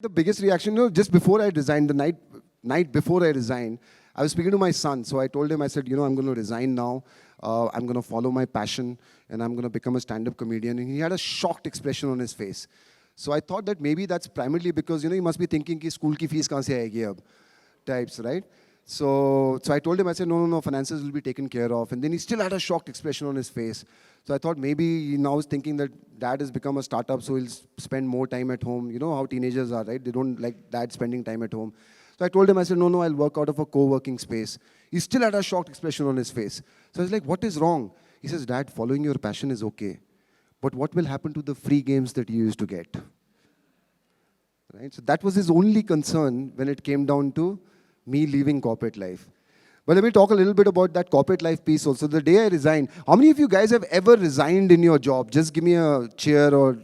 The biggest reaction, just before I resigned, the night before I resigned, I was speaking to my son. So I told him, I said, I'm going to resign now. I'm going to follow my passion, and I'm going to become a stand-up comedian. And he had a shocked expression on his face. So I thought that maybe that's primarily because, he must be thinking कि school की fees कहाँ से आएगी अब, types, right? So I told him, I said, no, finances will be taken care of. And then he still had a shocked expression on his face. So I thought maybe he now is thinking that dad has become a startup, so he'll spend more time at home. You know how teenagers are, right? They don't like dad spending time at home. So I told him, I said, no, I'll work out of a co-working space. He still had a shocked expression on his face. So I was like, what is wrong? He says, Dad, following your passion is okay. But what will happen to the free games that you used to get? Right? So that was his only concern when it came down to me leaving corporate life. But let me talk a little bit about that corporate life piece also. The day I resigned, how many of you guys have ever resigned in your job? Just give me a chair or,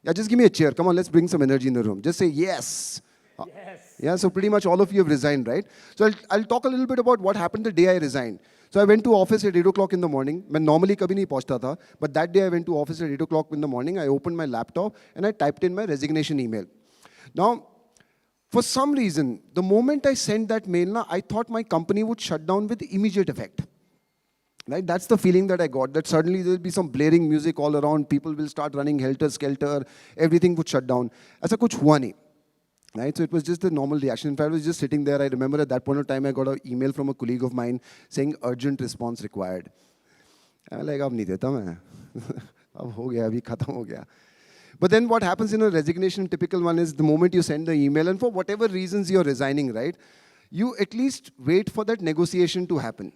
yeah, just give me a chair. Come on, let's bring some energy in the room. Just say yes. Yes. Yeah, so pretty much all of you have resigned, right? So I'll talk a little bit about what happened the day I resigned. So I went to office at 8 o'clock in the morning. मैं normally कभी नहीं पहुँचता था, but that day I went to office at 8 o'clock in the morning. I opened my laptop and I typed in my resignation email. Now, for some reason, the moment I sent that mail, I thought my company would shut down with immediate effect. Right? That's the feeling that I got, that suddenly there will be some blaring music all around, people will start running helter-skelter, everything would shut down. ऐसा कुछ हुआ नहीं. Right? So it was just the normal reaction. In fact, I was just sitting there. I remember at that point of time, I got an email from a colleague of mine saying urgent response required. I was like, अब नहीं देता मैं. अब हो गया, अभी खत्म हो गया. But then what happens in a resignation, typical one is the moment you send the email, and for whatever reasons you're resigning, right, you at least wait for that negotiation to happen.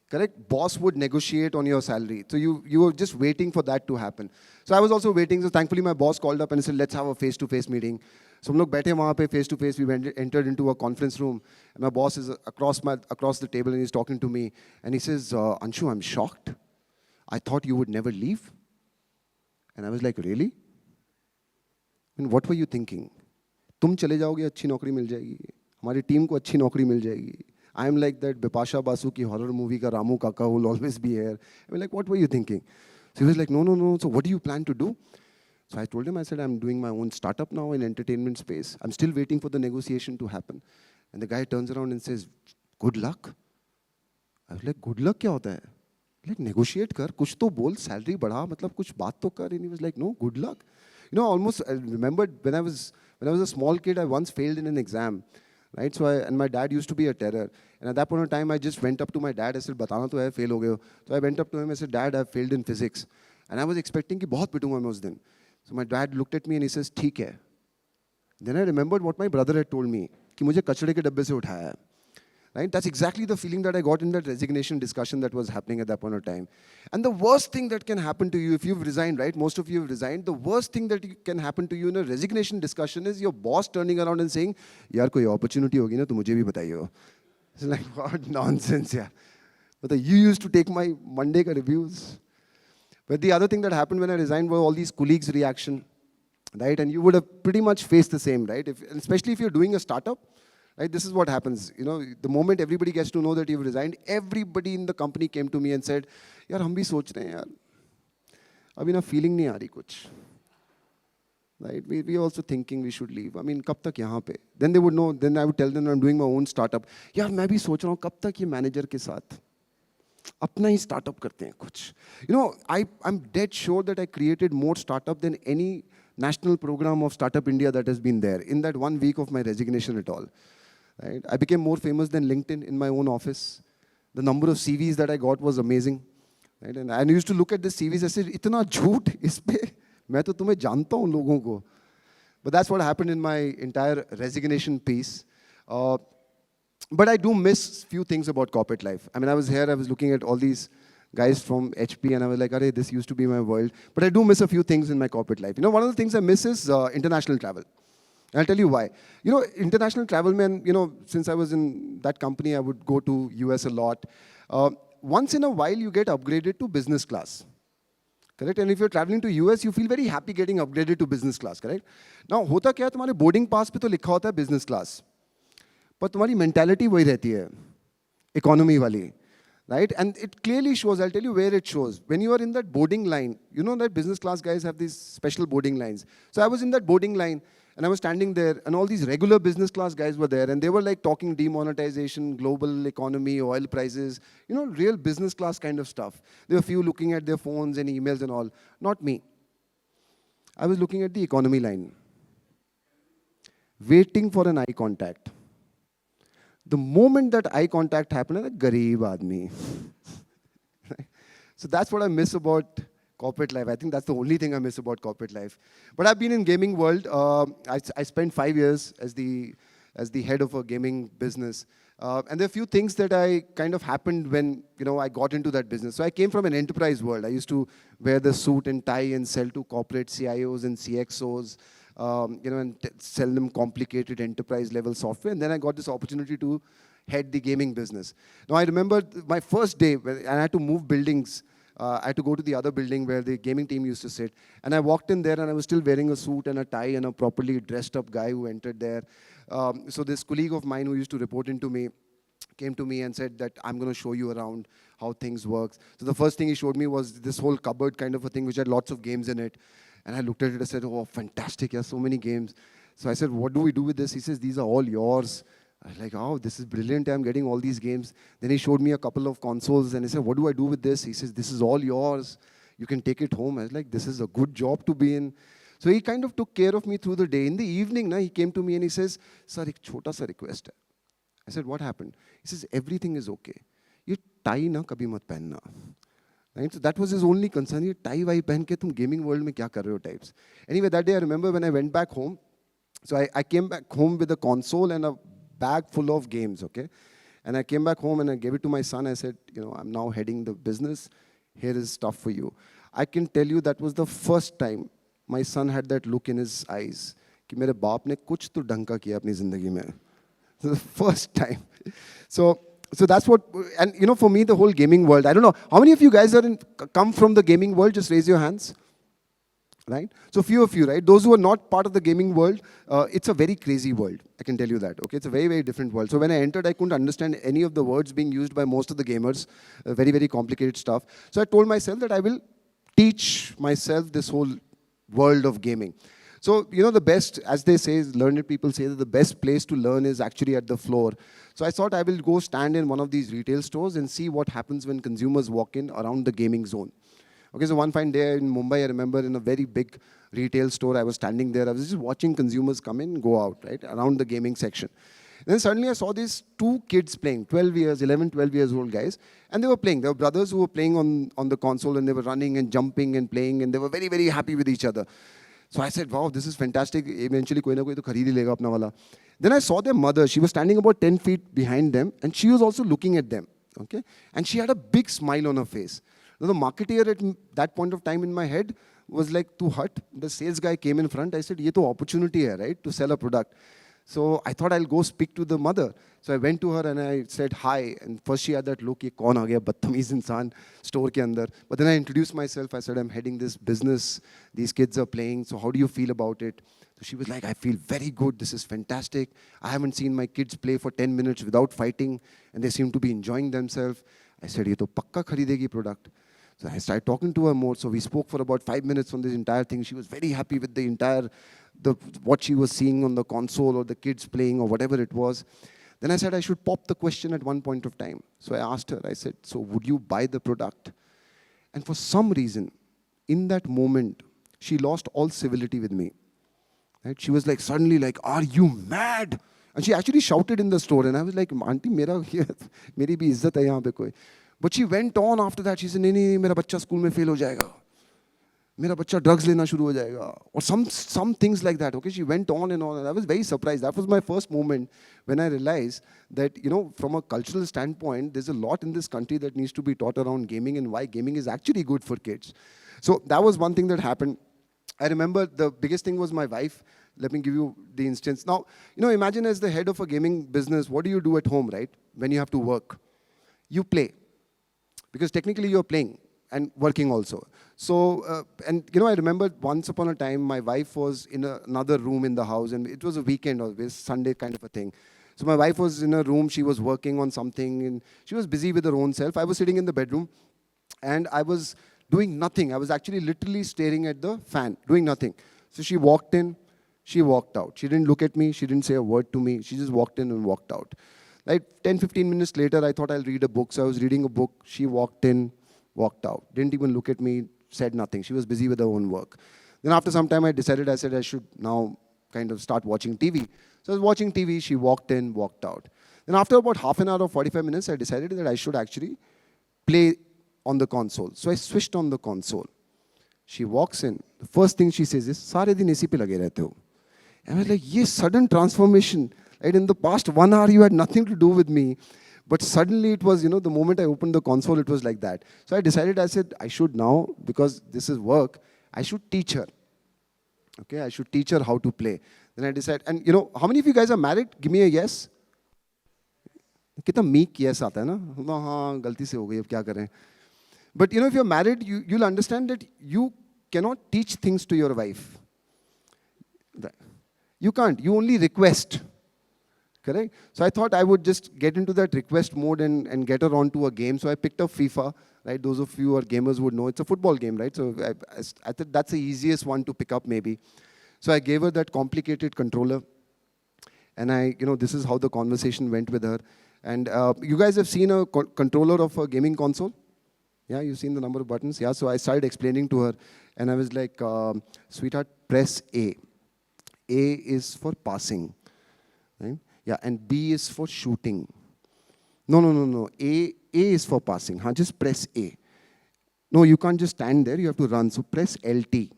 Correct? Boss would negotiate on your salary. So you were just waiting for that to happen. So I was also waiting. So thankfully my boss called up and said, let's have a face-to-face meeting. So we बैठे वहाँ पे face-to-face. We entered into a conference room. And my boss is across the table and he's talking to me. And he says, Anshu, I'm shocked. I thought you would never leave. And I was like, really? And what were you thinking? तुम चले जाओगे अच्छी नौकरी मिल जाएगी. हमारी team को अच्छी नौकरी मिल जाएगी. I am like that Bipasha Basu ki horror movie ka Ramu Kaka who will always be here. I was like, what were you thinking? So he was like, no. So what do you plan to do? So I told him, I said, I'm doing my own startup now in entertainment space. I'm still waiting for the negotiation to happen. And the guy turns around and says, good luck. I was like, good luck क्या होता है? Like negotiate कर, कुछ तो बोल, salary बढ़ा, मतलब कुछ बात तो कर. And he was like, no, good luck. Almost I remembered when I was a small kid, I once failed in an exam. Right? So and my dad used to be a terror. And at that point of time, I just went up to my dad. I said, बताना तो है, fail हो गए हो. So I went up to him. I said, Dad, I failed in physics. And I was expecting कि बहुत पिटूंगा मैं उस दिन. So my dad looked at me and he says, ठीक है. Then I remembered what my brother had told me कि मुझे कचड़े के डब्बे से उठाया है. Right? That's exactly the feeling that I got in that resignation discussion that was happening at that point of time. And the worst thing that can happen to you if you've resigned, right? Most of you have resigned. The worst thing that can happen to you in a resignation discussion is your boss turning around and saying, यार कोई opportunity होगी ना तो मुझे भी बताइए. It's like, what nonsense, yeah. But you used to take my Monday ka reviews. But the other thing that happened when I resigned were all these colleagues' reaction, right? And you would have pretty much faced the same, right? Especially if you're doing a startup. Right, this is what happens. The moment everybody gets to know that you've resigned, everybody in the company came to me and said, "यार हम भी सोच रहे हैं यार, अभी ना feeling नहीं आ रही कुछ." Right? We also thinking we should leave. I mean, कब तक यहाँ पे? Then they would know. Then I would tell them I'm doing my own startup. यार मैं भी सोच रहा हूँ कब तक ये manager के साथ अपना ही startup करते हैं कुछ. I'm dead sure that I created more startup than any national program of Startup India that has been there in that 1 week of my resignation at all. Right? I became more famous than LinkedIn in my own office. The number of CVs that I got was amazing. Right? And I used to look at the CVs and say, इतना झूठ इस पे मैं तो तुम्हें जानता हूँ लोगों को. But that's what happened in my entire resignation piece. But I do miss few things about corporate life. I mean, I was here, I was looking at all these guys from HP, and I was like, "Arey, this used to be my world." But I do miss a few things in my corporate life. One of the things I miss is international travel. And I'll tell you why. International travel, man, since I was in that company, I would go to US a lot. Once in a while, you get upgraded to business class. Correct? And if you're traveling to US, you feel very happy getting upgraded to business class, correct? Now, होता क्या है तुम्हारे boarding pass पे तो लिखा होता है business class. पर तुम्हारी mentality वही रहती है, economy वाली. Right? And it clearly shows, I'll tell you where it shows. When you are in that boarding line, that business class guys have these special boarding lines. So I was in that boarding line, And I was standing there, and all these regular business class guys were there, and they were like talking demonetization, global economy, oil prices, real business class kind of stuff. There were a few looking at their phones and emails and all. Not me. I was looking at the economy line, waiting for an eye contact. The moment that eye contact happened, I'm like, Gareeb Aadmi. So that's what I miss about corporate life. I think that's the only thing I miss about corporate life. But I've been in gaming world. I spent 5 years as the head of a gaming business. And there are a few things that I kind of happened when I got into that business. So I came from an enterprise world. I used to wear the suit and tie and sell to corporate CIOs and CXOs, and sell them complicated enterprise level software. And then I got this opportunity to head the gaming business. Now I remember my first day, and I had to move buildings. I had to go to the other building where the gaming team used to sit. And I walked in there, and I was still wearing a suit and a tie and a properly dressed up guy who entered there. So this colleague of mine who used to report into me came to me and said that I'm going to show you around how things work. So the first thing he showed me was this whole cupboard kind of a thing which had lots of games in it. And I looked at it and said, oh, fantastic, yeah, so many games. So I said, what do we do with this? He says, these are all yours. I was like, oh, this is brilliant. I'm getting all these games. Then he showed me a couple of consoles and he said, what do I do with this? He says, this is all yours. You can take it home. I was like, this is a good job to be in. So he kind of took care of me through the day. In the evening, he came to me and he says, sir, ek chota sa request hai. I said, what happened? He says, everything is okay. Ye tie na kabhi mat pehenna. Right? So that was his only concern. Ye tie vai pehen ke tum gaming world mein kya kar rahe ho types. Anyway, that day I remember when I went back home. So I came back home with a console and a bag full of games, okay? And I came back home and I gave it to my son. I said, I'm now heading the business. Here is stuff for you. I can tell you that was the first time my son had that look in his eyes कि मेरे बाप ने कुछ तो ढंग का किया अपनी जिंदगी में. The first time. So that's what, and for me, the whole gaming world, I don't know, how many of you guys come from the gaming world? Just raise your hands. Right? So few of you, right? Those who are not part of the gaming world, it's a very crazy world. I can tell you that. Okay, it's a very, very different world. So when I entered, I couldn't understand any of the words being used by most of the gamers. Very, very complicated stuff. So I told myself that I will teach myself this whole world of gaming. So, the best, as they say, learned people say that the best place to learn is actually at the floor. So I thought I will go stand in one of these retail stores and see what happens when consumers walk in around the gaming zone. Okay, so one fine day in Mumbai, I remember in a very big retail store, I was standing there. I was just watching consumers come in, go out, right, around the gaming section. And then suddenly I saw these two kids playing, 11, 12 years old guys, and they were playing. They were brothers who were playing on the console, and they were running and jumping and playing, and they were very, very happy with each other. So I said, wow, this is fantastic. Eventually, koi na koi to khareed hi lega apna wala. Then I saw their mother. She was standing about 10 feet behind them, and she was also looking at them, okay? And she had a big smile on her face. Now, the marketeer at that point of time in my head was like, "Tu hut." The sales guy came in front. I said, "Ye to opportunity hai, right, to sell a product." So I thought I'll go speak to the mother. So I went to her and I said hi. And first she had that look, "Ye kaun aa gaya, badtameez insaan store ke andar." But then I introduced myself. I said, "I'm heading this business. These kids are playing. So how do you feel about it?" So she was like, "I feel very good. This is fantastic. I haven't seen my kids play for 10 minutes without fighting, and they seem to be enjoying themselves." I said, "Ye to pakka kharidegi product." So I started talking to her more. So we spoke for about 5 minutes on this entire thing. She was very happy with the entire, what she was seeing on the console or the kids playing or whatever it was. Then I said I should pop the question at one point of time. So I asked her, I said, "So would you buy the product?" And for some reason, in that moment, she lost all civility with me. Right? She was like, suddenly like, "Are you mad?" And she actually shouted in the store. And I was like, "Auntie, meri bhi izzat hai yahan pe koi." But she went on after that. She said, "नहीं, मेरा बच्चा school में fail हो जाएगा. मेरा बच्चा drugs लेना शुरू हो जाएगा." Or some things like that. Okay, she went on and on. And I was very surprised. That was my first moment when I realized that, from a cultural standpoint, there's a lot in this country that needs to be taught around gaming and why gaming is actually good for kids. So that was one thing that happened. I remember the biggest thing was my wife. Let me give you the instance. Now, imagine as the head of a gaming business, what do you do at home, right? When you have to work? You play. Because technically you're playing and working also. So, I remember once upon a time, my wife was in another room in the house, and it was a weekend always, Sunday kind of a thing. So my wife was in a room, she was working on something, and she was busy with her own self. I was sitting in the bedroom, and I was doing nothing. I was actually literally staring at the fan, doing nothing. So she walked in, She walked out. She didn't look at me. She didn't say a word to me. She just walked in and walked out. Like 10, 15 minutes later, I thought I'll read a book. So I was reading a book. She walked in, walked out. Didn't even look at me, said nothing. She was busy with her own work. Then after some time, I said I should now kind of start watching TV. So I was watching TV. She walked in, walked out. Then after about half an hour or 45 minutes, I decided that I should actually play on the console. So I switched on the console. She walks in. The first thing she says is, "Sare din AC pe lage rehte ho." And I was like, "Yes, sudden transformation. Right? In the past 1 hour, you had nothing to do with me. But suddenly it was, the moment I opened the console, it was like that." So I decided, I said, I should now, because this is work, I should teach her. Okay, I should teach her how to play. Then I decided, and how many of you guys are married? Give me a yes. कितना meek yes आता है ना? हाँ, गलती से हो गई, अब क्या करें? But if you're married, you'll understand that you cannot teach things to your wife. You can't. You only request. Correct? So I thought I would just get into that request mode and get her onto a game. So I picked up FIFA. Right? Those of you who are gamers would know it's a football game, right? So I thought that's the easiest one to pick up maybe. So I gave her that complicated controller. And this is how the conversation went with her. And you guys have seen a controller of a gaming console? Yeah, you've seen the number of buttons? Yeah, so I started explaining to her. And I was like, "Sweetheart, press A. A is for passing. Right? Yeah, and B is for shooting. No. A is for passing. Just press A. No, you can't just stand there. You have to run. So press LT.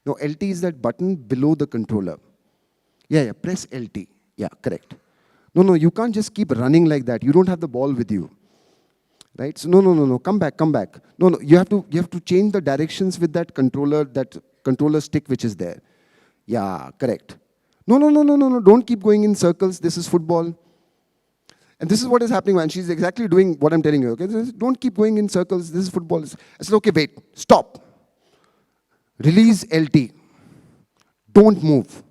No, LT is that button below the controller. Yeah, press LT. Yeah, correct. No, you can't just keep running like that. You don't have the ball with you. Right? So no. Come back. No. You have to change the directions with that controller stick which is there. Yeah, correct. No. Don't keep going in circles. This is football. And this is what is happening, man. She's exactly doing what I'm telling you. Okay? Don't keep going in circles. This is football. I said, "Okay, wait. Stop. Release LT. Don't move.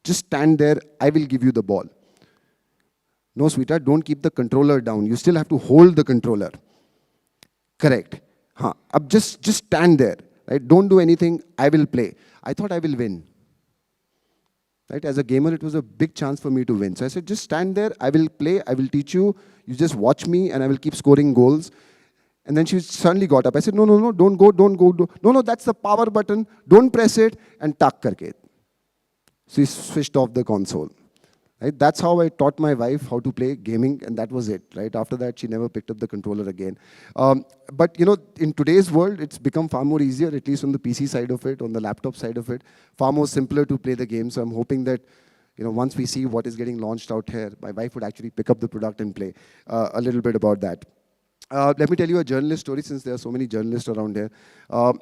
Just stand there. I will give you the ball." "No, sweetheart, don't keep the controller down. You still have to hold the controller." "Correct. Ab just stand there. Right? Don't do anything. I will play." I thought I will win. Right? As a gamer, it was a big chance for me to win. So I said, "Just stand there. I will play. I will teach you. You just watch me, and I will keep scoring goals." And then she suddenly got up. I said, No, don't go. No, that's the power button. Don't press it. And tak karke. So he switched off the console. Right? That's how I taught my wife how to play gaming, and that was it. Right? After that, she never picked up the controller again. But in today's world, it's become far more easier, at least on the PC side of it, on the laptop side of it, far more simpler to play the game. So I'm hoping that once we see what is getting launched out here, my wife would actually pick up the product and play a little bit about that. Let me tell you a journalist story, since there are so many journalists around here.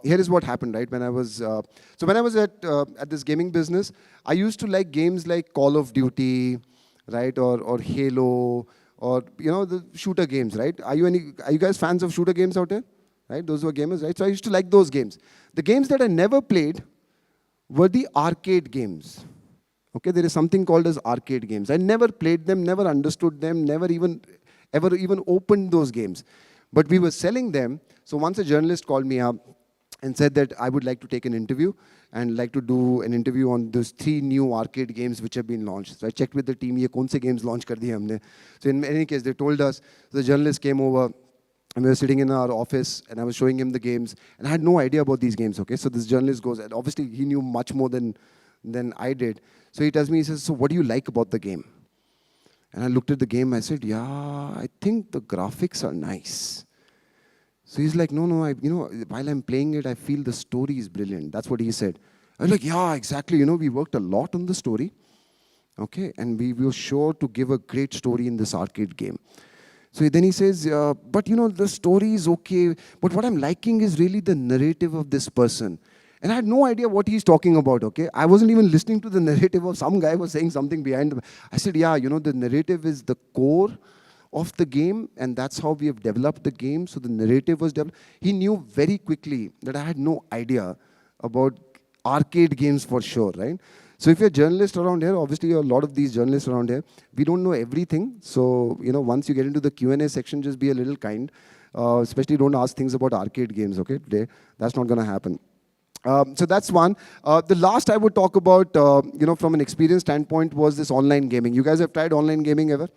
Here is what happened, right? When I was at this gaming business, I used to like games like Call of Duty, right, or Halo, or the shooter games, right? Are you guys fans of shooter games out here? Right, those who are gamers, right? So I used to like those games. The games that I never played were the arcade games. Okay, there is something called as arcade games. I never played them, never understood them, never ever even opened those games. But we were selling them. So once a journalist called me up and said that I would like to take an interview and like to do an interview on those 3 new arcade games which have been launched. So I checked with the team, ye kaun se games launch kar diye humne. So in any case, they told us. So the journalist came over, and we were sitting in our office, and I was showing him the games, and I had no idea about these games. Okay, so this journalist goes, and obviously he knew much more than I did. So he tells me, he says, "So what do you like about the game?" And I looked at the game. I said, "Yeah, I think the graphics are nice." So he's like, "No, while I'm playing it, I feel the story is brilliant." That's what he said. I was like, "Yeah, exactly. We worked a lot on the story. Okay, and we were sure to give a great story in this arcade game." So then he says, "But the story is okay. But what I'm liking is really the narrative of this person." And I had no idea what he's talking about, okay? I wasn't even listening to the narrative of some guy was saying something behind them. I said, "Yeah, the narrative is the core of the game, and that's how we have developed the game." So the narrative was developed. He knew very quickly that I had no idea about arcade games for sure, right? So if you're a journalist around here, obviously a lot of these journalists around here, we don't know everything. So, once you get into the Q&A section, just be a little kind. Especially don't ask things about arcade games, okay, today. That's not going to happen. So that's one. The last I would talk about, from an experience standpoint, was this online gaming. You guys have tried online gaming ever?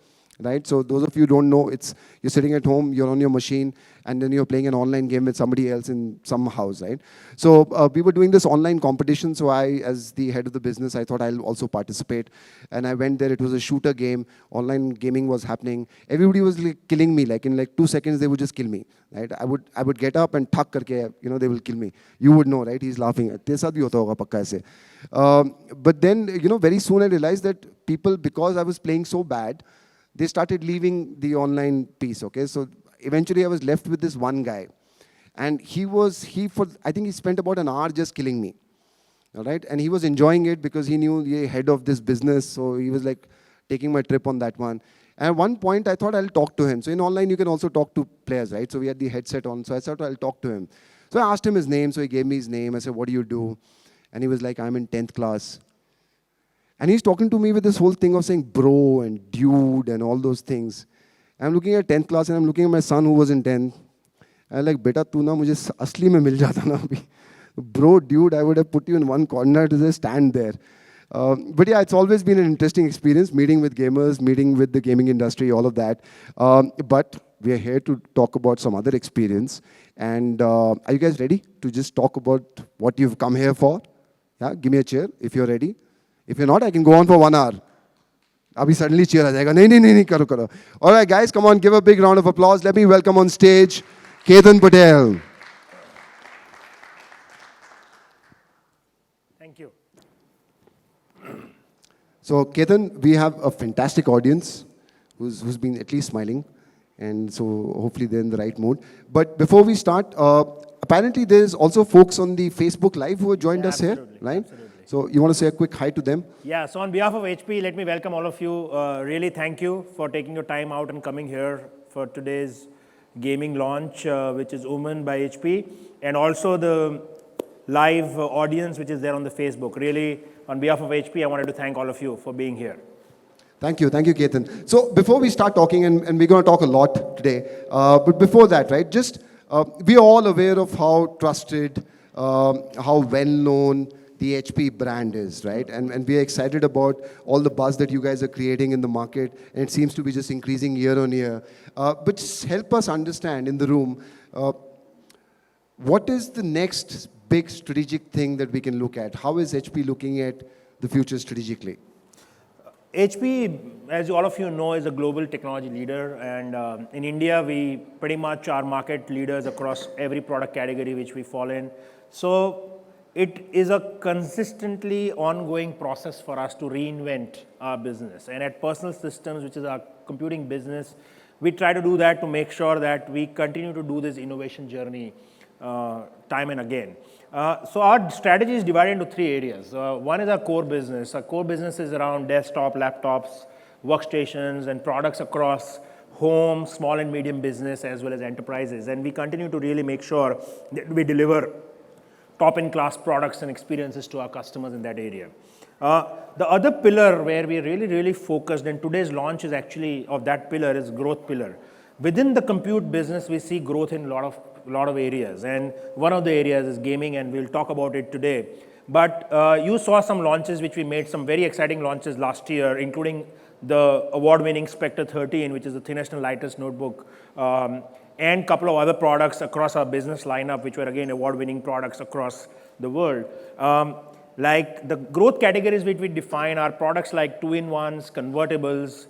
Right? So those of you who don't know, it's you're sitting at home, you're on your machine, and then you're playing an online game with somebody else in some house, right? So we were doing this online competition. So I, as the head of the business, I thought I'll also participate. And I went there. It was a shooter game. Online gaming was happening. Everybody was like killing me. Like in like 2 seconds, they would just kill me. Right? I would get up and thak karke, they will kill me. You would know, right? He's laughing. Teरे साथ भी होता होगा पक्का ऐसे. But then, very soon I realized that people, because I was playing so bad, they started leaving the online piece, okay? So eventually I was left with this one guy. And I think he spent about an hour just killing me, all right? And he was enjoying it because he knew the head of this business, so he was like taking my trip on that one. And at one point I thought I'll talk to him. So in online you can also talk to players, right? So we had the headset on, so I thought I'll talk to him. So I asked him his name, so he gave me his name. I said, what do you do? And he was like, I'm in 10th class. And he's talking to me with this whole thing of saying bro and dude and all those things. I'm looking at 10th class and I'm looking at my son who was in 10th. I'm like, beta, tu na mujhe asli mein mil jata na abhi. Bro, dude, I would have put you in one corner to just stand there. But yeah, it's always been an interesting experience, meeting with gamers, meeting with the gaming industry, all of that. But we are here to talk about some other experience. And are you guys ready to just talk about what you've come here for? Yeah, give me a cheer if you're ready. If you're not, I can go on for 1 hour. Abhi suddenly cheer aa jayega. Nahi, karo, karo. All right, guys, come on, give a big round of applause. Let me welcome on stage Ketan Patel. Thank you. So, Ketan, we have a fantastic audience who's been at least smiling. And so, hopefully, they're in the right mood. But before we start, apparently, there's also folks on the Facebook Live who have joined us here, right? Absolutely. So you want to say a quick hi to them? Yeah, so on behalf of HP, let me welcome all of you. Really thank you for taking your time out and coming here for today's gaming launch, which is Omen by HP, and also the live audience which is there on the Facebook. Really, on behalf of HP, I wanted to thank all of you for being here. Thank you, Ketan. So before we start talking, and we're going to talk a lot today, but before that, right, we're all aware of how trusted, how well-known the HP brand is, right? And we are excited about all the buzz that you guys are creating in the market, and it seems to be just increasing year on year. But just help us understand in the room, what is the next big strategic thing that we can look at? How is HP looking at the future strategically? HP, as all of you know, is a global technology leader, and in India, we pretty much are market leaders across every product category which we fall in. So it is a consistently ongoing process for us to reinvent our business. And at Personal Systems, which is our computing business, we try to do that to make sure that we continue to do this innovation journey time and again. So our strategy is divided into 3 areas. One is our core business. Our core business is around desktop, laptops, workstations, and products across home, small and medium business, as well as enterprises. And we continue to really make sure that we deliver top-in-class products and experiences to our customers in that area. The other pillar where we really focused, and today's launch is actually of that pillar, is growth pillar. Within the compute business, we see growth in a lot of areas, and one of the areas is gaming, and we'll talk about it today. But you saw some launches which we made, some very exciting launches last year, including the award-winning Spectre 13, which is the thinnest and lightest notebook, and a couple of other products across our business lineup, which were again award-winning products across the world. Like the growth categories which we define are products like 2-in-1s, convertibles,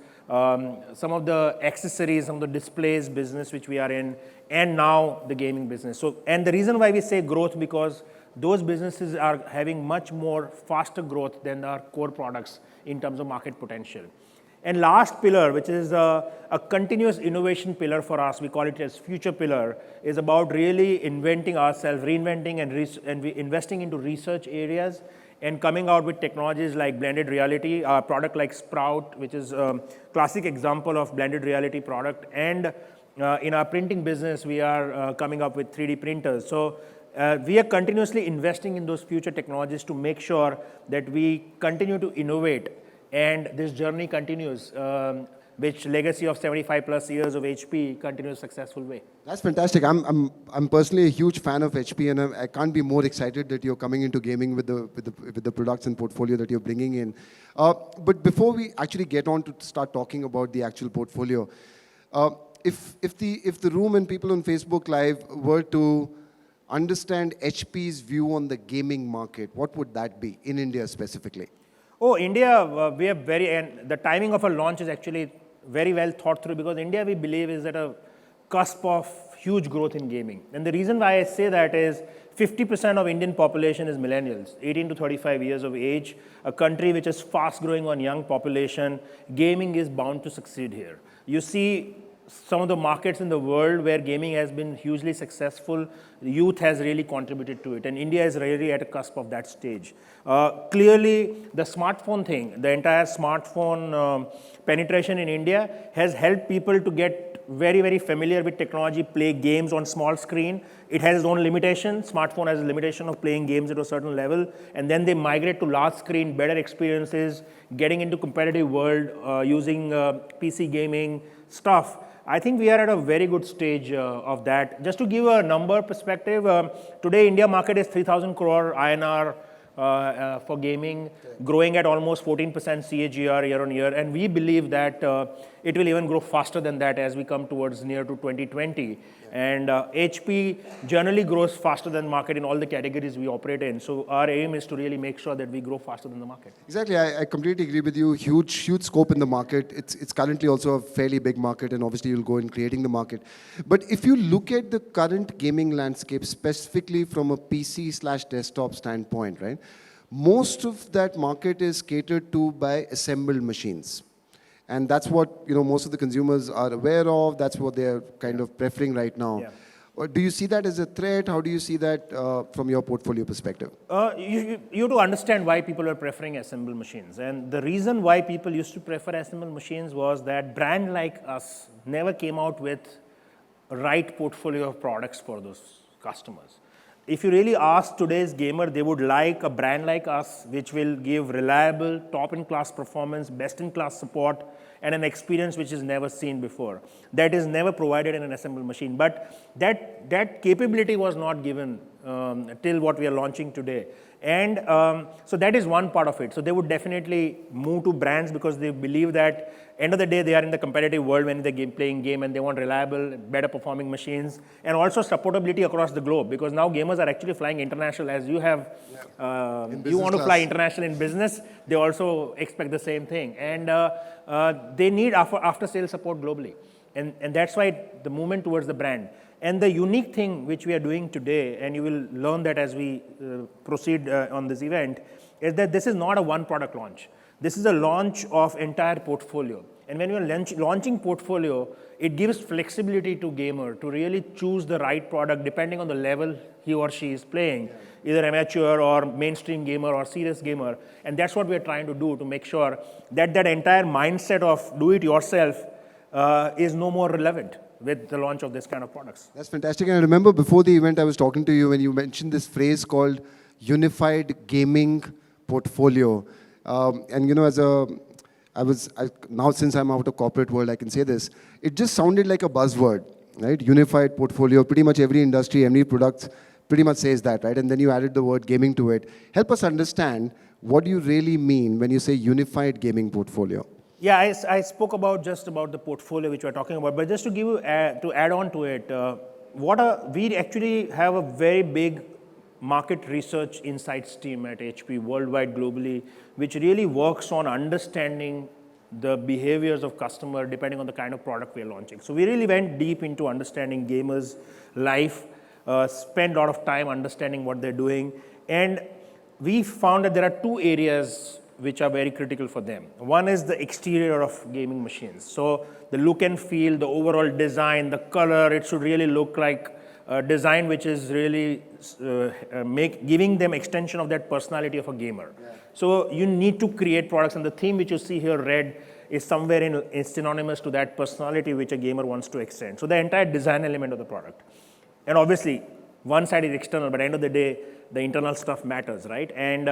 some of the accessories, some of the displays business which we are in, and now the gaming business. So, and the reason why we say growth, because those businesses are having much more faster growth than our core products in terms of market potential. And last pillar, which is a continuous innovation pillar for us, we call it as future pillar, is about really inventing ourselves, reinventing and investing into research areas and coming out with technologies like blended reality, a product like Sprout, which is a classic example of blended reality product. And in our printing business, we are coming up with 3D printers. So we are continuously investing in those future technologies to make sure that we continue to innovate and this journey continues. which legacy of 75 plus years of HP continues successful way. That's fantastic. I'm personally a huge fan of HP, and I can't be more excited that you're coming into gaming with the products and portfolio that you're bringing in. But before we actually get on to start talking about the actual portfolio, if the room and people on Facebook Live were to understand HP's view on the gaming market, what would that be in India specifically? Oh, India, we are and the timing of our launch is actually very well thought through, because India, we believe, is at a cusp of huge growth in gaming. And the reason why I say that is 50% of Indian population is millennials, 18 to 35 years of age, a country which is fast growing on young population. Gaming is bound to succeed here. You see some of the markets in the world where gaming has been hugely successful, youth has really contributed to it, and India is really at a cusp of that stage. Clearly, the smartphone thing, the entire smartphone penetration in India has helped people to get very, very familiar with technology, play games on small screen. It has its own limitation. Smartphone has a limitation of playing games at a certain level, and then they migrate to large screen, better experiences, getting into competitive world, using PC gaming stuff. I think we are at a very good stage of that. Just to give a number perspective, today India market is 3,000 crore INR for gaming, growing at almost 14% CAGR year on year. And we believe that it will even grow faster than that as we come towards near to 2020. And HP generally grows faster than market in all the categories we operate in. So our aim is to really make sure that we grow faster than the market. Exactly, I completely agree with you. Huge scope in the market. It's currently also a fairly big market, and obviously you'll go in creating the market. But if you look at the current gaming landscape, specifically from a PC/desktop standpoint, right? Most of that market is catered to by assembled machines. And that's what most of the consumers are aware of. That's what they're kind of preferring right now. Yeah. Do you see that as a threat? How do you see that from your portfolio perspective? You have to understand why people are preferring assembled machines. And the reason why people used to prefer assembled machines was that brand like us never came out with a right portfolio of products for those customers. If you really ask today's gamer, they would like a brand like us, which will give reliable, top-in-class performance, best-in-class support, and an experience which is never seen before. That is never provided in an assembled machine. But that capability was not given till what we are launching today. And so that is one part of it. So they would definitely move to brands because they believe that end of the day, they are in the competitive world when they're playing game, and they want reliable, better performing machines, and also supportability across the globe, because now gamers are actually flying international. As you have, you want to fly international in business, they also expect the same thing. And they need after-sales support globally. And that's why the movement towards the brand. And the unique thing which we are doing today, and you will learn that as we proceed on this event, is that this is not a one product launch. This is a launch of entire portfolio. And when you're launching portfolio, it gives flexibility to gamer to really choose the right product depending on the level he or she is playing, either amateur or mainstream gamer or serious gamer. And that's what we're trying to do, to make sure that that entire mindset of do it yourself is no more relevant with the launch of this kind of products. That's fantastic. And I remember before the event, I was talking to you when you mentioned this phrase called unified gaming portfolio. And now since I'm out of corporate world, I can say this. It just sounded like a buzzword, right? Unified portfolio. Pretty much every industry, every product pretty much says that, right? And then you added the word gaming to it. Help us understand what you really mean when you say unified gaming portfolio. Yeah, I spoke about just about the portfolio which we're talking about, but just to give you to add on to it, we actually have a very big market research insights team at HP worldwide, globally, which really works on understanding the behaviors of customer depending on the kind of product we're launching. So we really went deep into understanding gamers' life, spent a lot of time understanding what they're doing, and we found that there are two areas which are very critical for them. One is the exterior of gaming machines. So the look and feel, the overall design, the color, it should really look like a design which is really giving them extension of that personality of a gamer. Yeah. So you need to create products, and the theme which you see here, red, is somewhere synonymous to that personality which a gamer wants to extend. So the entire design element of the product. And obviously, one side is external, but at the end of the day, the internal stuff matters, right? And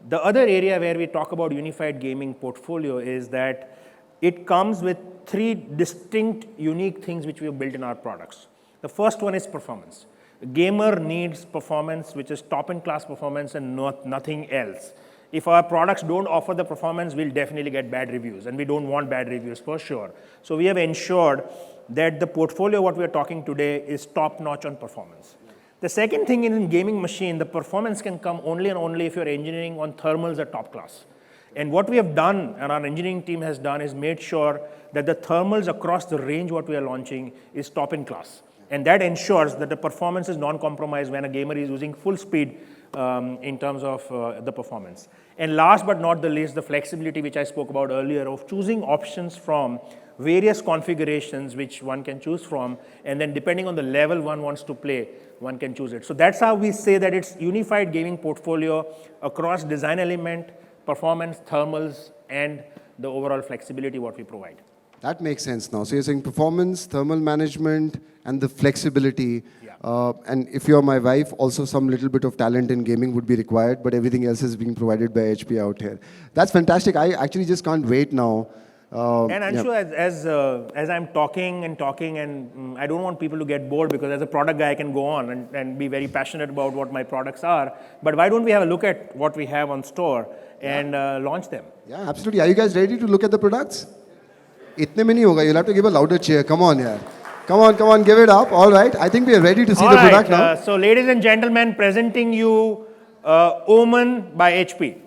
the other area where we talk about unified gaming portfolio is that it comes with three distinct, unique things which we have built in our products. The first one is performance. A gamer needs performance, which is top-in-class performance and nothing else. If our products don't offer the performance, we'll definitely get bad reviews, and we don't want bad reviews for sure. So we have ensured that the portfolio, what we are talking today, is top-notch on performance. The second thing in gaming machine, the performance can come only and only if your engineering on thermals are top class. And what we have done, and our engineering team has done, is made sure that the thermals across the range what we are launching is top in class. And that ensures that the performance is non-compromised when a gamer is using full speed in terms of the performance. And last but not the least, the flexibility which I spoke about earlier of choosing options from various configurations which one can choose from, and then depending on the level one wants to play, one can choose it. So that's how we say that it's unified gaming portfolio across design element, performance, thermals, and the overall flexibility what we provide. That makes sense now. So you're saying performance, thermal management, and the flexibility. Yeah. And if you're my wife, also some little bit of talent in gaming would be required, but everything else is being provided by HP out here. That's fantastic. I actually just can't wait now. And Anshu, as I'm talking, and I don't want people to get bored, because as a product guy, I can go on and be very passionate about what my products are. But why don't we have a look at what we have on store and launch them? Yeah, absolutely. Are you guys ready to look at the products? Itne mein nahi hoga. You'll have to give a louder cheer. Come on, yeah. Come on, give it up. All right. I think we are ready to see the product now. So, ladies and gentlemen, presenting you Omen by HP.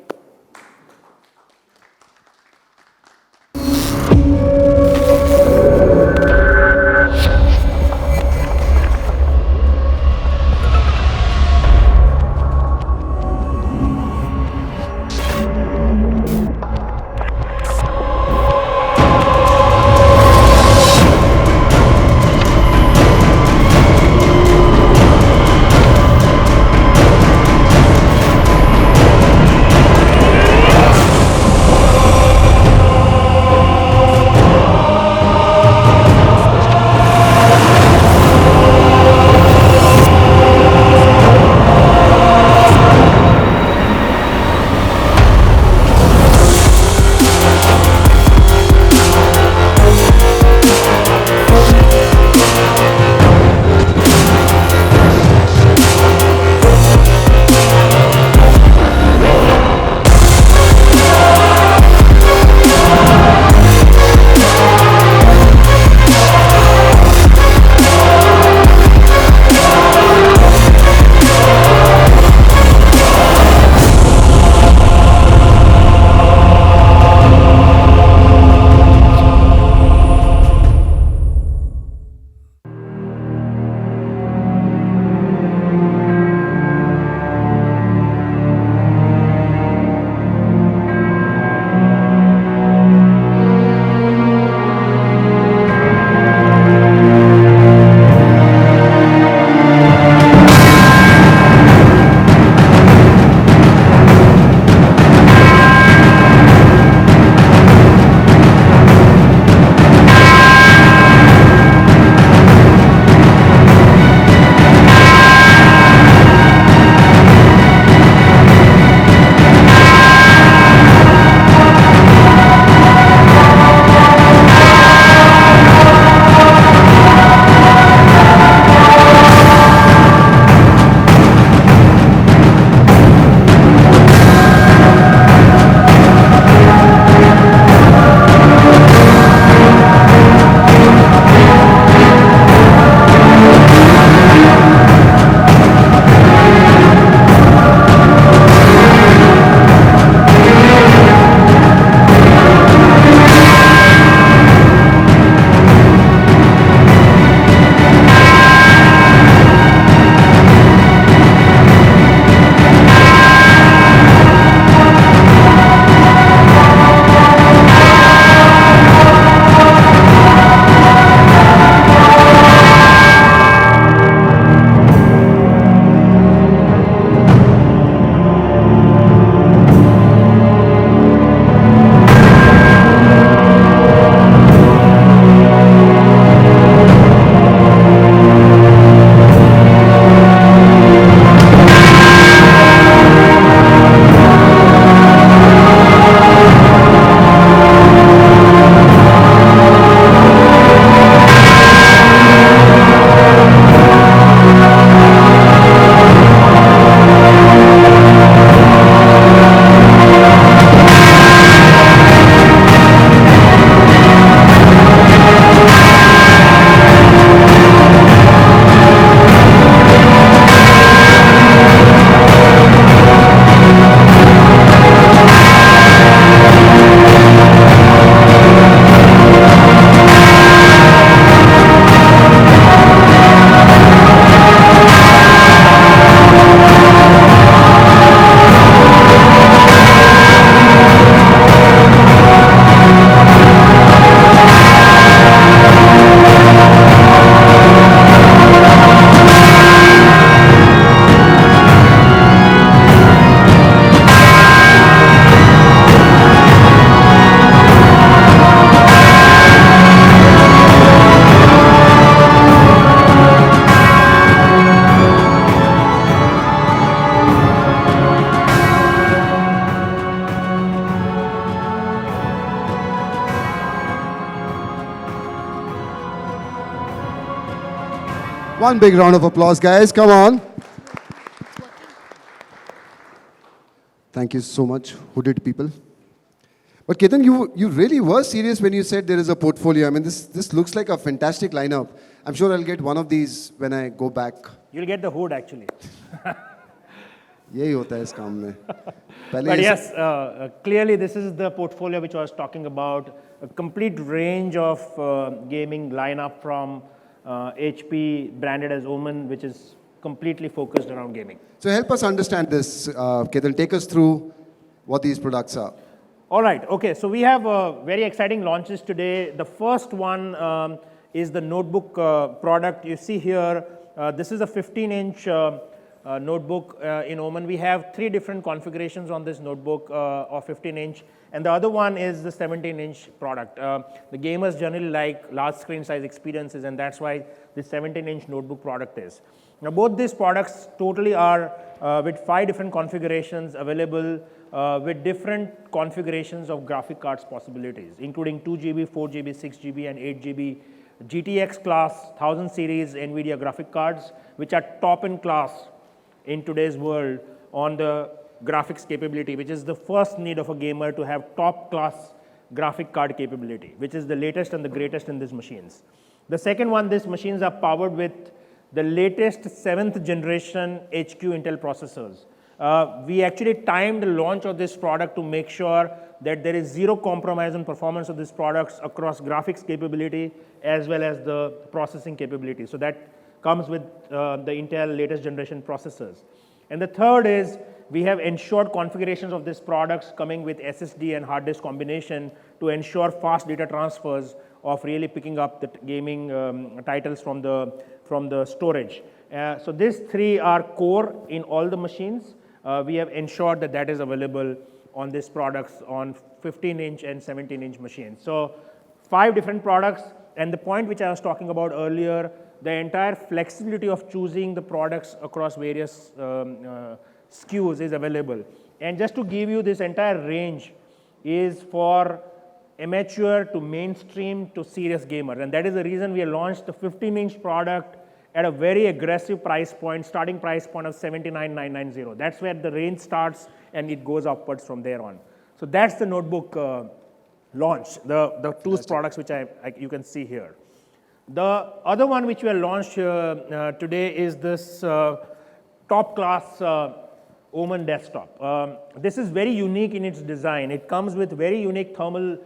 One big round of applause, guys. Come on. Thank you so much. Who did people? But Ketan, you really were serious when you said there is a portfolio. I mean, this looks like a fantastic lineup. I'm sure I'll get one of these when I go back. You'll get the hood actually. यही होता है इस काम में. But yes, clearly this is the portfolio which I was talking about. A complete range of gaming lineup from HP, branded as Omen, which is completely focused around gaming. So help us understand this, Ketan. Take us through what these products are. All right. Okay. So we have very exciting launches today. The first one is the notebook product. You see here, this is a 15-inch notebook in Omen. We have 3 different configurations on this notebook of 15-inch, and the other one is the 17-inch product. The gamers generally like large screen size experiences, and that's why this 17-inch notebook product is. Now, both these products totally are with 5 different configurations available with different configurations of graphic cards possibilities, including 2 GB, 4 GB, 6 GB, and 8 GB GTX class 1000 series NVIDIA graphic cards, which are top in class in today's world on the graphics capability, which is the first need of a gamer to have top class graphic card capability, which is the latest and the greatest in these machines. The second one, these machines are powered with the latest 7th generation HQ Intel processors. We actually timed the launch of this product to make sure that there is zero compromise on performance of these products across graphics capability as well as the processing capability. So that comes with the Intel latest generation processors. And the third is we have ensured configurations of these products coming with SSD and hard disk combination to ensure fast data transfers of really picking up the gaming titles from the storage. So these 3 are core in all the machines. We have ensured that that is available on these products on 15-inch and 17-inch machines. So 5 different products, and the point which I was talking about earlier, the entire flexibility of choosing the products across various SKUs is available. And just to give you this entire range is for amateur to mainstream to serious gamer, and that is the reason we launched the 15-inch product at a very aggressive price point, starting price point of 79,990. That's where the range starts and it goes upwards from there on. So that's the notebook launch, the 2 products which you can see here. The other one which we have launched today is this top class Omen desktop. This is very unique in its design. It comes with very unique thermal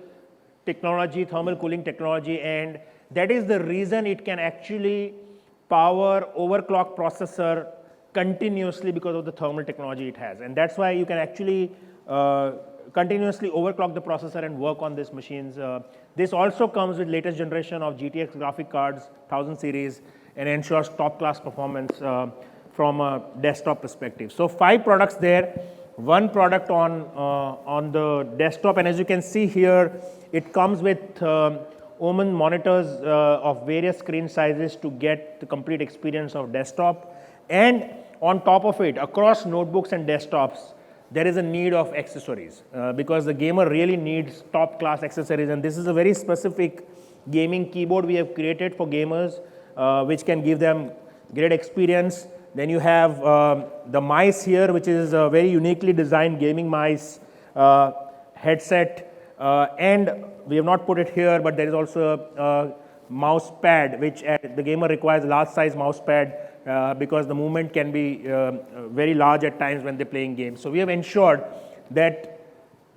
technology, thermal cooling technology, and that is the reason it can actually power overclock processor continuously because of the thermal technology it has. And that's why you can actually continuously overclock the processor and work on these machines. This also comes with latest generation of GTX graphic cards, 1000 series, and ensures top class performance from a desktop perspective. So 5 products there, 1 product on the desktop, and as you can see here, it comes with Omen monitors of various screen sizes to get the complete experience of desktop. And on top of it, across notebooks and desktops, there is a need of accessories because the gamer really needs top class accessories, and this is a very specific gaming keyboard we have created for gamers which can give them great experience. Then you have the mice here, which is a very uniquely designed gaming mice headset, and we have not put it here, but there is also a mouse pad, which the gamer requires a large size mouse pad because the movement can be very large at times when they're playing games. So we have ensured that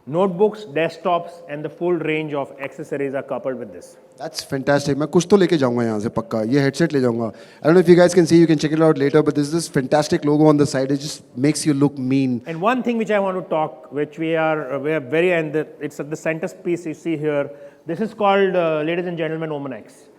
notebooks, desktops, and the full range of accessories are coupled with this. That's fantastic. मैं कुछ तो लेके जाऊंगा यहाँ से पक्का. ये headset ले जाऊंगा. I don't know if you guys can see. You can check it out later. But there's this fantastic logo on the side. It just makes you look mean. And one thing which I want to talk, which we are very, and it's at the centerpiece you see here. This is called, ladies and gentlemen, Omen X.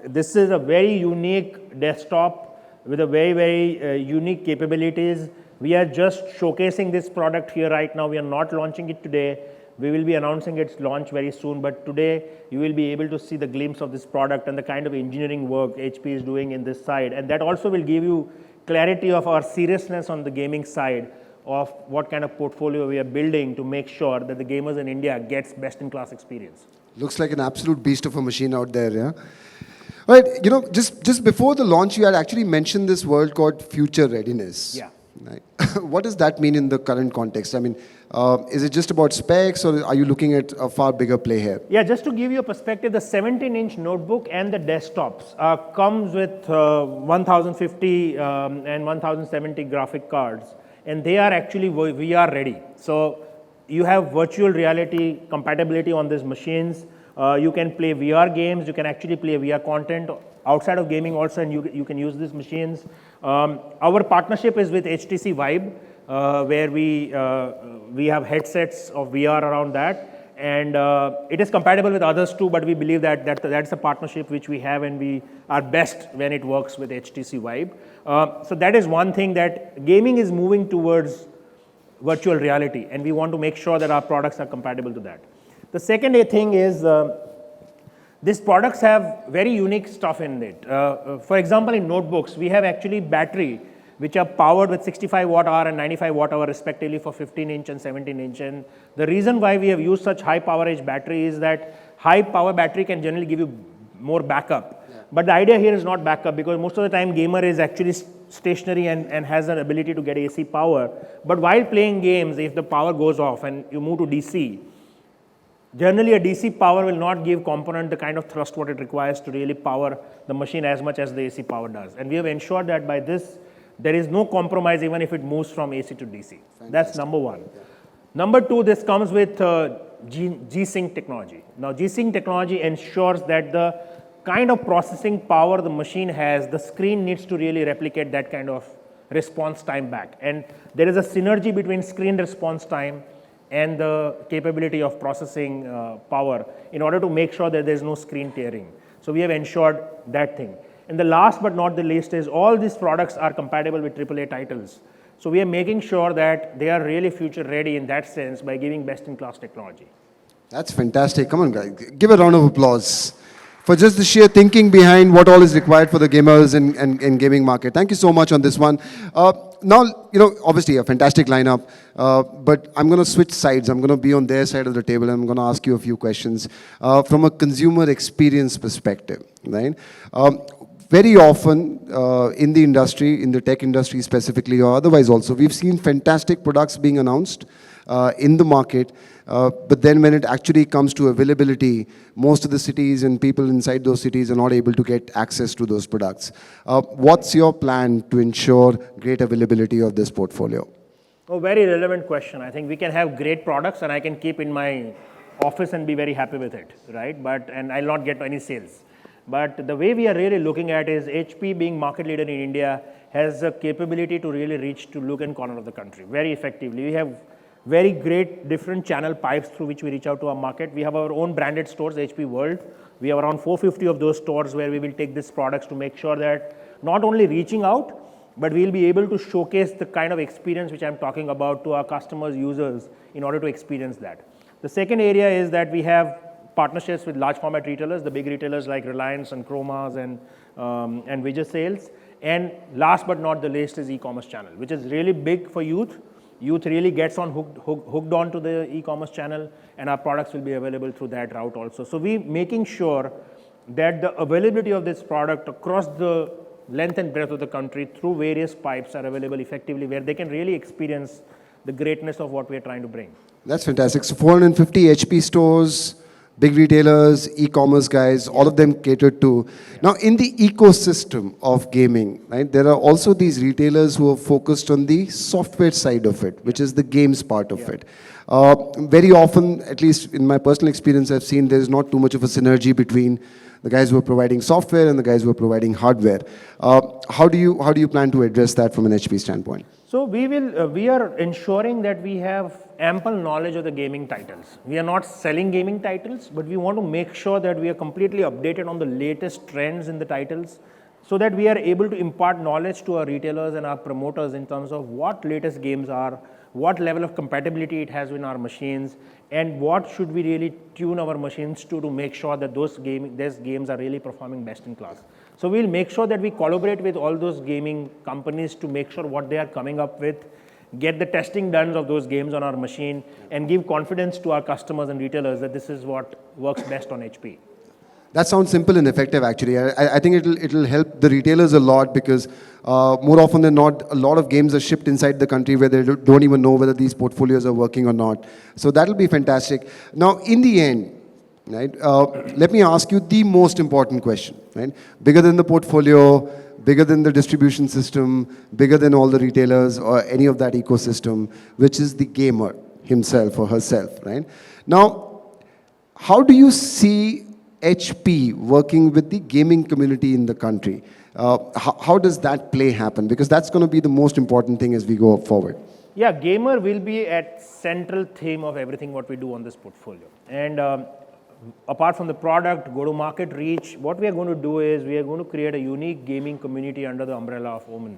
This is a very unique desktop with a very unique capabilities. We are just showcasing this product here right now. We are not launching it today. We will be announcing its launch very soon, but today you will be able to see the glimpse of this product and the kind of engineering work HP is doing in this side. And that also will give you clarity of our seriousness on the gaming side of what kind of portfolio we are building to make sure that the gamers in India gets best-in-class experience. Looks like an absolute beast of a machine out there, yeah? Right, just before the launch, you had actually mentioned this word called future readiness. Yeah. Right. What does that mean in the current context? I mean, is it just about specs, or are you looking at a far bigger play here? Yeah, just to give you a perspective, the 17-inch notebook and the desktops comes with 1050 and 1070 graphic cards, and they are actually VR ready. So you have virtual reality compatibility on these machines. You can play VR games. You can actually play VR content outside of gaming also, and you can use these machines. Our partnership is with HTC Vibe, where we have headsets of VR around that, and it is compatible with others too. But we believe that that's a partnership which we have, and we are best when it works with HTC Vibe. So that is one thing, that gaming is moving towards virtual reality, and we want to make sure that our products are compatible to that. The second thing is these products have very unique stuff in it. For example, in notebooks, we have actually battery which are powered with 65 watt hour and 95 watt hour respectively for 15-inch and 17-inch. And the reason why we have used such high power edge battery is that high power battery can generally give you more backup. Yeah. But the idea here is not backup, because most of the time gamer is actually stationary and has an ability to get AC power. But while playing games, if the power goes off and you move to DC, generally a DC power will not give component the kind of thrust what it requires to really power the machine as much as the AC power does. And we have ensured that by this, there is no compromise even if it moves from AC to DC. Fantastic. That's number one. Yeah. Number two, this comes with G-Sync technology. Now, G-Sync technology ensures that the kind of processing power the machine has, the screen needs to really replicate that kind of response time back. And there is a synergy between screen response time and the capability of processing power in order to make sure that there is no screen tearing. So we have ensured that thing. And the last but not the least is all these products are compatible with AAA titles. So we are making sure that they are really future ready in that sense by giving best in class technology. That's fantastic. Come on, guys. Give a round of applause for just the sheer thinking behind what all is required for the gamers and gaming market. Thank you so much on this one. Now, obviously a fantastic lineup, but I'm going to switch sides. I'm going to be on their side of the table, and I'm going to ask you a few questions from a consumer experience perspective, right? Very often in the industry, in the tech industry specifically, or otherwise also, we've seen fantastic products being announced in the market, but then when it actually comes to availability, most of the cities and people inside those cities are not able to get access to those products. What's your plan to ensure great availability of this portfolio? Oh, very relevant question. I think we can have great products and I can keep in my office and be very happy with it, right? And I'll not get any sales. But the way we are really looking at is HP being market leader in India has a capability to really reach to nook and corner of the country very effectively. We have very great different channel pipes through which we reach out to our market. We have our own branded stores, HP World. We have around 450 of those stores where we will take these products to make sure that not only reaching out, but we'll be able to showcase the kind of experience which I'm talking about to our customers, users, in order to experience that. The second area is that we have partnerships with large format retailers, the big retailers like Reliance and Chromas and Vijay Sales. And last but not the least is e-commerce channel, which is really big for youth. Youth really gets hooked onto the e-commerce channel, and our products will be available through that route also. So we're making sure that the availability of this product across the length and breadth of the country through various pipes are available effectively, where they can really experience the greatness of what we're trying to bring. That's fantastic. So 450 HP stores, big retailers, e-commerce guys, all of them catered to. Yeah. Now, in the ecosystem of gaming, right, there are also these retailers who are focused on the software side of it, which is the games part of it. Very often, at least in my personal experience, I've seen there's not too much of a synergy between the guys who are providing software and the guys who are providing hardware. How do you plan to address that from an HP standpoint? So we are ensuring that we have ample knowledge of the gaming titles. We are not selling gaming titles, but we want to make sure that we are completely updated on the latest trends in the titles, so that we are able to impart knowledge to our retailers and our promoters in terms of what latest games are, what level of compatibility it has in our machines, and what should we really tune our machines to make sure that those games are really performing best in class. So we'll make sure that we collaborate with all those gaming companies to make sure what they are coming up with, get the testing done of those games on our machine, and give confidence to our customers and retailers that this is what works best on HP. That sounds simple and effective, actually. I think it'll help the retailers a lot because more often than not, a lot of games are shipped inside the country where they don't even know whether these portfolios are working or not. So that'll be fantastic. Now, in the end, right, let me ask you the most important question, right? Bigger than the portfolio, bigger than the distribution system, bigger than all the retailers or any of that ecosystem, which is the gamer himself or herself, right? Now, how do you see HP working with the gaming community in the country? How does that play happen? Because that's going to be the most important thing as we go forward. Yeah, gamer will be at central theme of everything what we do on this portfolio. And apart from the product, go-to-market reach, what we are going to do is we are going to create a unique gaming community under the umbrella of Omen.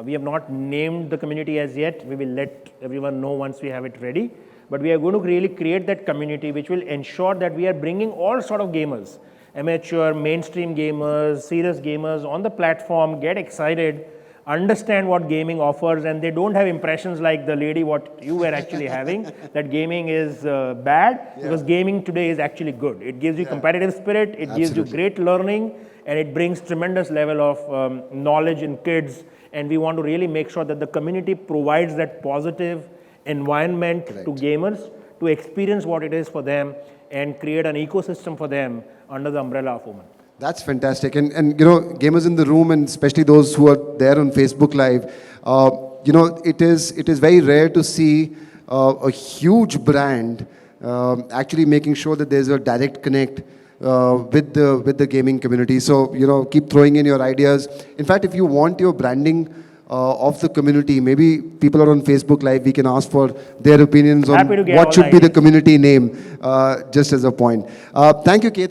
We have not named the community as yet. We will let everyone know once we have it ready. But we are going to really create that community which will ensure that we are bringing all sort of gamers, amateur, mainstream gamers, serious gamers on the platform, get excited, understand what gaming offers, and they don't have impressions like the lady what you were actually having, that gaming is bad, because gaming today is actually good. It gives you competitive spirit, it gives you great learning, and it brings tremendous level of knowledge in kids. And we want to really make sure that the community provides that positive environment to gamers to experience what it is for them and create an ecosystem for them under the umbrella of Omen. That's fantastic. And you know, gamers in the room, and especially those who are there on Facebook Live, you know, it is very rare to see a huge brand actually making sure that there's a direct connect with the gaming community. So, you know, keep throwing in your ideas. In fact, if you want your branding of the community, maybe people are on Facebook Live, we can ask for their opinions on what should be the community name, just as a point. Thank you, Ketan.